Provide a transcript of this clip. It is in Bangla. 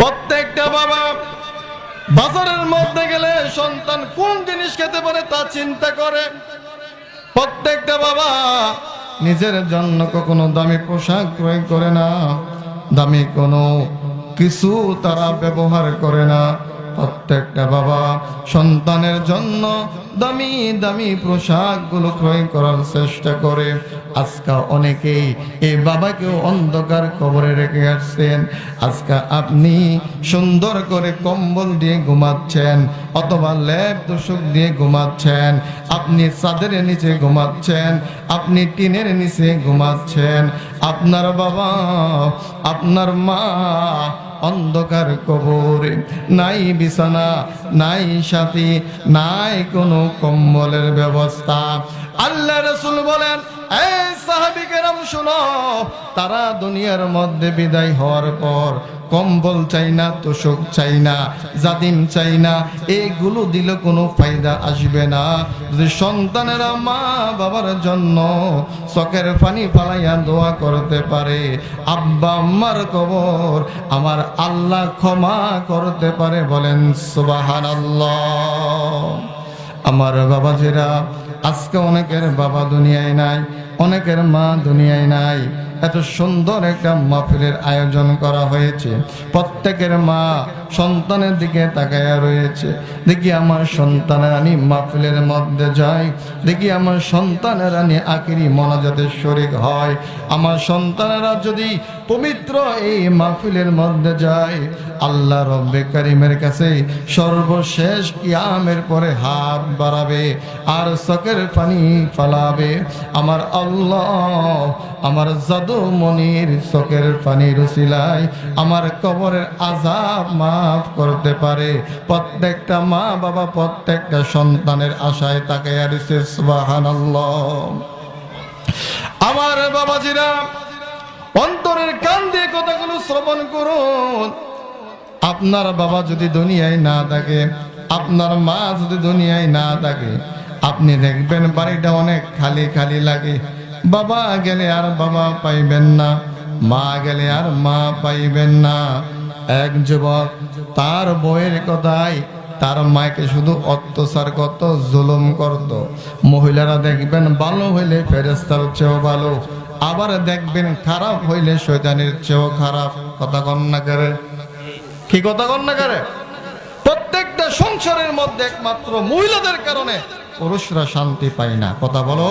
প্রত্যেকটা বাবা বাজারের মধ্যে গেলে সন্তান কোন জিনিস খেতে পারে তা চিন্তা করে। প্রত্যেকটা বাবা নিজের জন্য কখনো দামি পোশাক ক্রয় করে না, দামি কোনো কিছু তারা ব্যবহার করে না। প্রত্যেকটা বাবা সন্তানের জন্য দামি দামি পোশাকগুলো ক্রয় করার চেষ্টা করে। আজকে অনেকেই এই বাবাকেও অন্ধকার কবরে রেখে আসছেন। আজকে আপনি সুন্দর করে কম্বল দিয়ে ঘুমাচ্ছেন, অথবা লেপ তোষক দিয়ে ঘুমাচ্ছেন, আপনি চাঁদের নিচে ঘুমাচ্ছেন, আপনি টিনের নিচে ঘুমাচ্ছেন। আপনার বাবা আপনার মা অন্ধকার কবরে, নাই বিছানা, নাই সাথী, নাই কোনো কম্বলের ব্যবস্থা। আল্লাহ রাসূল বলেন, এই সাহাবী কেরাম শুনো, তারা দুনিয়ার মধ্যে বিদায় হওয়ার পর কম্বল চাই না, তোষক চাই না, জাদিম চাই না, এগুলো দিলে কোনো ফায়দা আসবে না। যদি সন্তানেরা মা বাবার জন্য চোখের পানি ফালাইয়া দোয়া করতে পারে, আব্বা আম্মার কবর আমার আল্লাহ ক্ষমা করতে পারে, বলেন সুবহানাল্লাহ। আমার বাবাজিরা, আজকে অনেকের বাবা দুনিয়ায় নাই, অনেকের মা দুনিয়ায় নাই। এত সুন্দর একটা মাহফিলের আয়োজন করা হয়েছে। প্রত্যেকের মা সন্তানের দিকে তাকায়া রয়েছে, দেখি আমার সন্তানের আনি মাহফিলের মধ্যে যায়, দেখি আমার সন্তানের আনি আখিরি মোনাজাতের শরীক হয়। আমার সন্তানেরা যদি পবিত্র এই মাহফিলের মধ্যে যায়, আল্লাহ রব্বে কারিমের কাছে সর্বশেষ কিয়ামের পরে হাত বাড়াবে আর চোখের পানি ফালাবে। আমার আল্লাহ আমার জাদু মনির চোখের পানির উসিলায় আমার কবরের আযাব মাফ করতে পারে। প্রত্যেকটা মা বাবা প্রত্যেকটা সন্তানের আশায় তাকায়া রয়েছে। সুবহানাল্লাহ। আমার বাবাজিরা, অন্তরের কান দিয়ে কথাগুলো শ্রবণ করুন। আপনার বাবা যদি দুনিয়ায় না থাকে, আপনার মা যদি দুনিয়ায় না থাকে, আপনি দেখবেন বাড়িটা অনেক খালি খালি লাগে। বাবা গেলে আর বাবা পাইবেন না, মা গেলে আর মা পাইবেন না। এক যুবক তার বউয়ের কথায় তার মাকে শুধু অত্যাচার করত, জুলুম করত। মহিলারা দেখবেন ভালো হইলে ফেরেশতার চেয়েও ভালো, আবার দেখবেন খারাপ হইলে শয়তানের চেয়েও খারাপ। কথা কন না করে? কি কথা কন না করে? প্রত্যেকটা সংসারের মধ্যে একমাত্র মহিলাদের কারণে পুরুষরা শান্তি পায় না। কথা বলো।